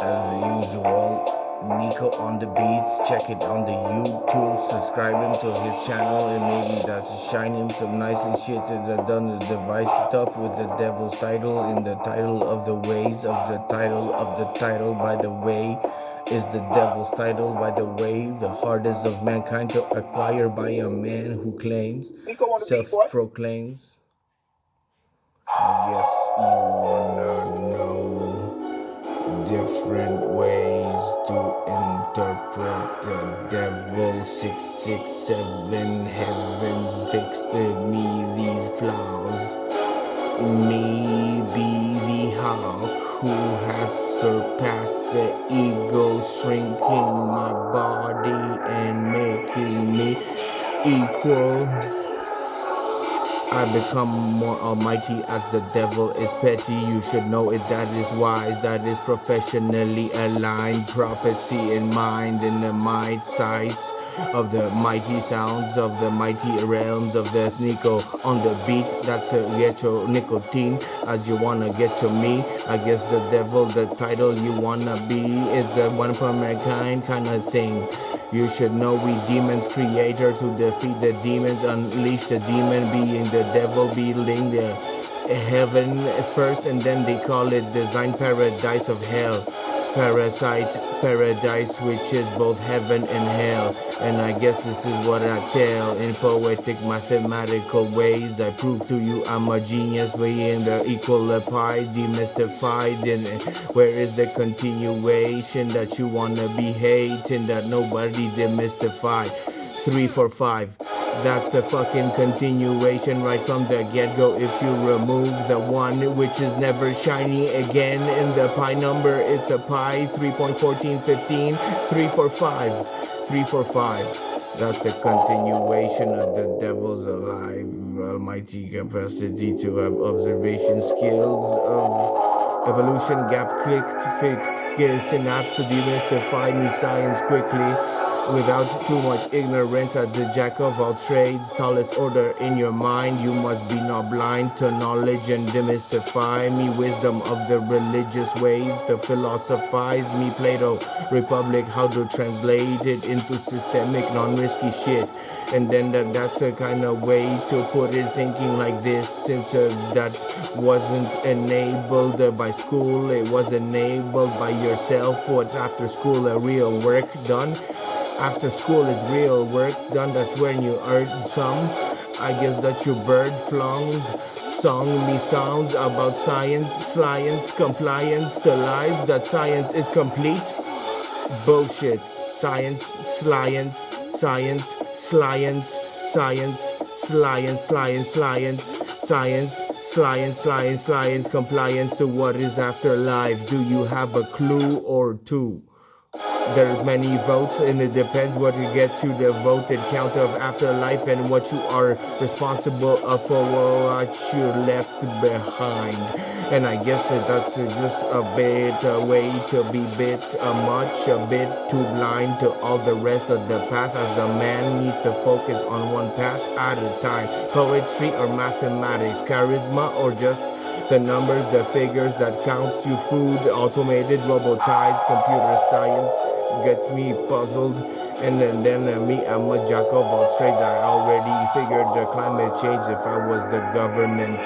As usual, Nico on the beats. Check it on the YouTube. Subscribing to his channel, and maybe that's shining some nice shit that done is device up with the devil's title in the title of the ways of the title of the title. By the way, is the devil's title. By the way, the hardest of mankind to acquire by a man who claims, self-proclaims. I guess you wanna know different ways to interpret the devil. 667 heavens fixed me these flaws. Me be the hawk who has surpassed the ego, shrinking my body and making me equal. I become more almighty as the devil is petty. You should know it, that is wise, that is professionally aligned. Prophecy in mind, in the might sights of the mighty sounds of the mighty realms of the Nico on the beat. That's a get your nicotine as you wanna get to me. I guess the devil, the title you wanna be, is a one per mankind kind of thing. You should know we demons creator to defeat the demons, unleash the demon being the devil, building the heaven first, and then they call it design paradise of hell. Parasite paradise, which is both heaven and hell. And I guess this is what I tell in poetic mathematical ways. I prove to you I'm a genius, way in the equal pie, demystified. And where is the continuation that you wanna be hating, that nobody demystified? 3 4 5. That's the fucking continuation right from the get-go. If you remove the one which is never shiny again in the pi number, it's a pi 3.1415 345 345. That's the continuation of the devil's alive almighty capacity to have observation skills of evolution, gap clicked, fixed synapse to demystify me science quickly without too much ignorance. At the jack of all trades, tallest order in your mind. You must be not blind to knowledge and demystify me wisdom of the religious ways to philosophize me Plato Republic, how to translate it into systemic non-risky shit. And then that's a kind of way to put it, thinking like this, since that wasn't enabled by school, it was enabled by yourself. What's after school? A real work done. After school is real work done, that's when you earn some. I guess that you bird flung song me sounds about science, compliance to lies, that science is complete. Bullshit. Science, science, science, science, science, science, science, compliance to what is after life. Do you have a clue or two? There's many votes, and it depends what you get to the voted count of afterlife and what you are responsible for what you left behind. And I guess that's just a bit a way to be bit much, a bit too blind to all the rest of the path, as a man needs to focus on one path at a time. Poetry or mathematics, charisma or just the numbers, the figures that counts you, food, automated, robotized, computer science gets me puzzled. And then me, I'm a jack of all trades. I already figured the climate change if I was the government.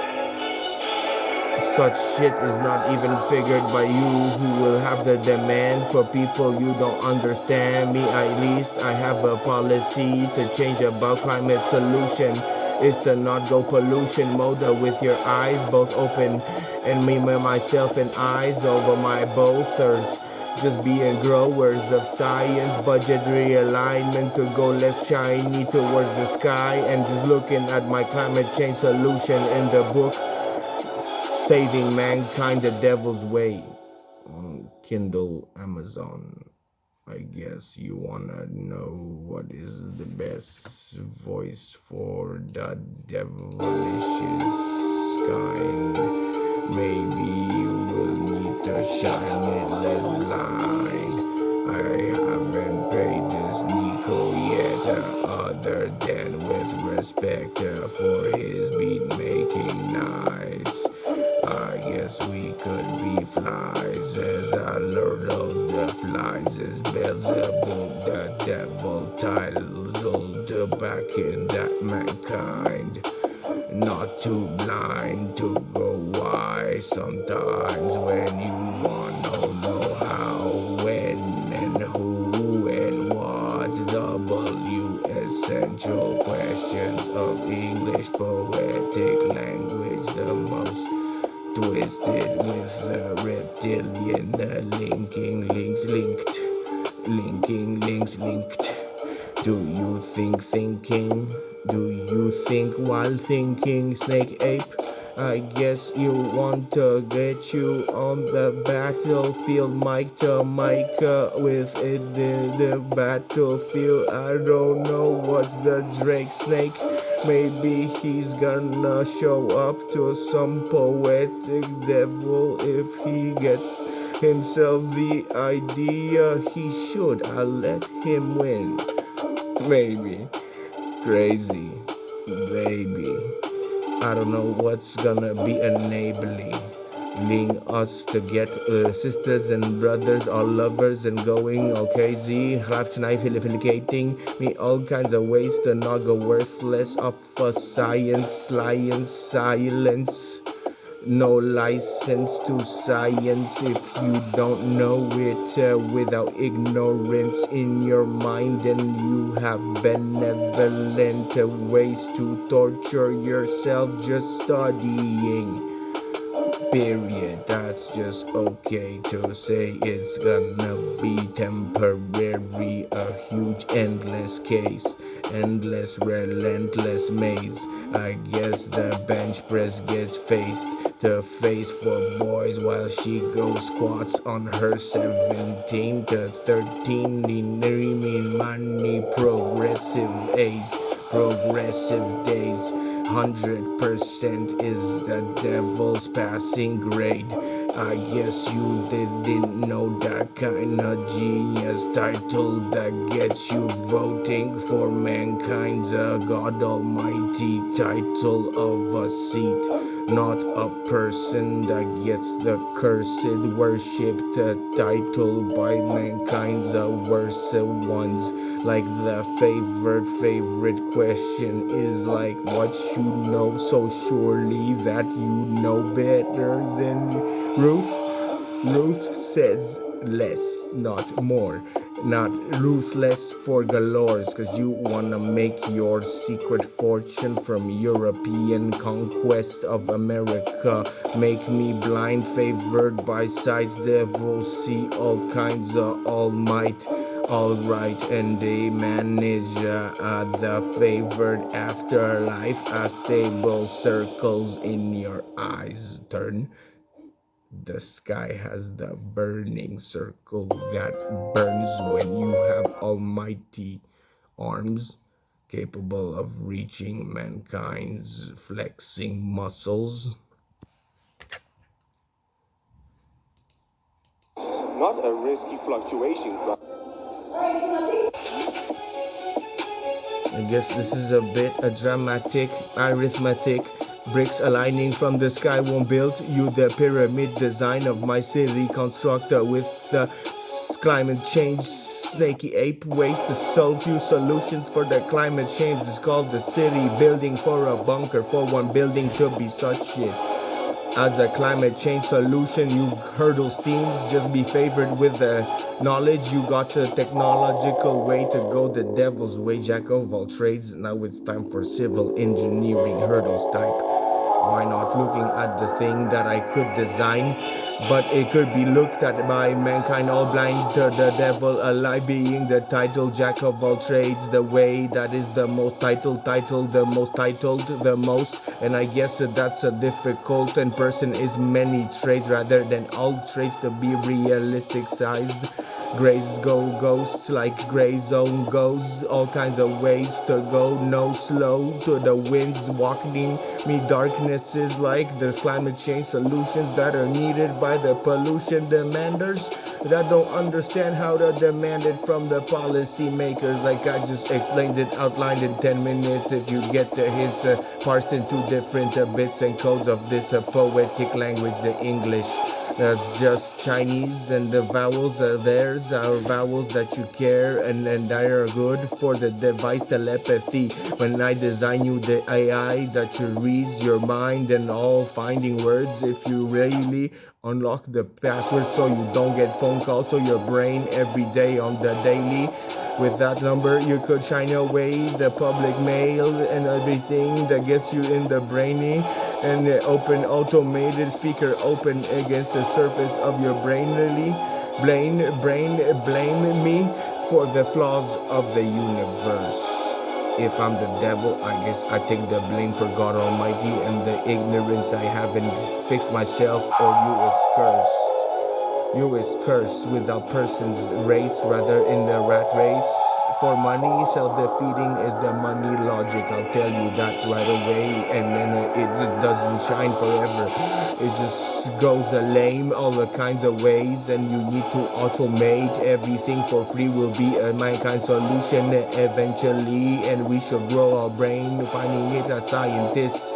Such shit is not even figured by you, who will have the demand for people you don't understand. Me, at least I have a policy to change about climate solution is to not go pollution mode with your eyes both open, and me myself and eyes over my bothers. Just being growers of science, budget realignment to go less shiny towards the sky, and just looking at my climate change solution in the book Saving Mankind the Devil's Way on Kindle, Amazon. I guess you wanna know what is the best voice for the devilish kind. Maybe you will need to shine it less blind. I haven't paid this Nico yet, other than with respect for his beat making nice. I I guess we could be flies, as our lord of the flies is Beelzebub, the devil titled to back in that mankind. Not too blind to go wise sometimes when you wanna know how, when, and who, and what. Essential questions of English poetic language, the most twisted with reptilian linking links linked, linking links linked. Do you think thinking? Do you think while thinking, snake ape? I guess you want to get you on the battlefield, mic to mic with it in the battlefield. I don't know what's the Drake snake. Maybe he's gonna show up to some poetic devil if he gets himself the idea he should. I'll let him win. Maybe. Crazy. Baby. I don't know what's gonna be enabling us to get sisters and brothers, all lovers and going all crazy. Rap tonight, affiliating me all kinds of ways to not go worthless off of science. No license to science if you don't know it without ignorance in your mind, and you have benevolent ways to torture yourself just studying. Period. That's just okay to say. It's gonna be temporary, a huge endless case, endless relentless maze. I guess the bench press gets faced to face for boys while she goes squats on her 17 to 13 mean money, progressive age, progressive days. 100% is the devil's passing grade. I guess you didn't know that kind of genius title that gets you voting for mankind's God Almighty title of a seat. Not a person that gets the cursed worshipped title by mankind's worst ones. Like the favorite question is like what you know so surely that you know better than Ruth. Ruth says less, not more. Not ruthless for galores, cause you wanna make your secret fortune from European conquest of America. Make me blind, favored by sides, devil see all kinds of all might. Alright, and they manage the favored afterlife as stable circles in your eyes turn. The sky has the burning circle that burns when you have almighty arms capable of reaching mankind's flexing muscles. Not a risky fluctuation. I guess this is a bit a dramatic arithmetic. Bricks aligning from the sky won't build you the pyramid design of my city constructor with climate change. Snaky ape ways to solve few solutions for the climate change. It's called the city building for a bunker for one building to be such shit. As a climate change solution, you hurdle steams, just be favored with the knowledge. You got the technological way to go the devil's way, jack of all trades. Now it's time for civil engineering hurdles type. Why not looking at the thing that I could design, but it could be looked at by mankind all blind to the devil alive, being the title jack of all trades, the way that is the most titled, the most titled, the most. And I guess that's a difficult, and person is many traits rather than all traits to be realistic sized. Grays go ghosts like gray zone goes. All kinds of ways to go. No slow to the winds walking me darknesses like there's climate change solutions that are needed by the pollution demanders that don't understand how to demand it from the policy makers. Like I just explained it, outlined in 10 minutes. If you get the hints, parsed into different bits and codes of this poetic language, the English. That's just Chinese, and the vowels are theirs, are vowels that you care, and they are good for the device telepathy. When I design you the AI that you reads your mind and all finding words, if you really unlock the password so you don't get phone calls to your brain every day on the daily. With that number, you could shine away the public mail and everything that gets you in the brainy and open automated speaker open against the surface of your brain. Blame me for the flaws of the universe. If I'm the devil, I guess I take the blame for God Almighty and the ignorance I haven't fixed myself, or you is cursed. You is cursed without person's race, rather in the rat race. For money, self-defeating is the money logic. I'll tell you that right away, and then it just doesn't shine forever. It just goes lame all the kinds of ways, and you need to automate everything for free. Will be a mankind solution eventually, and we should grow our brain, finding it as scientists.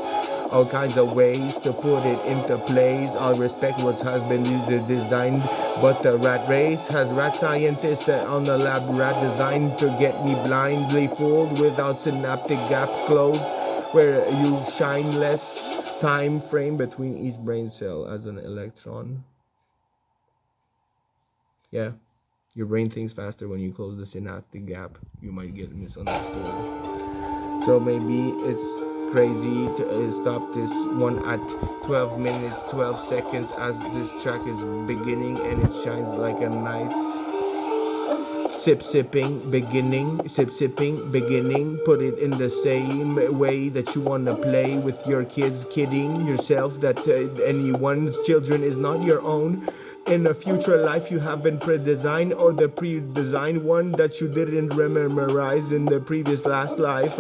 All kinds of ways to put it into place. I'll respect what has been designed, but the rat race has rat scientists on the lab rat designed to get me blindly fooled without synaptic gap closed, where you shine less time frame between each brain cell as an electron. Yeah, your brain thinks faster when you close the synaptic gap. You might get misunderstood. So maybe it's crazy to stop this one at 12 minutes 12 seconds as this track is beginning, and it shines like a nice sipping beginning. Put it in the same way that you want to play with your kids, kidding yourself that anyone's children is not your own. In a future life you haven't pre-designed, or the pre-designed one that you didn't memorize in the previous last life.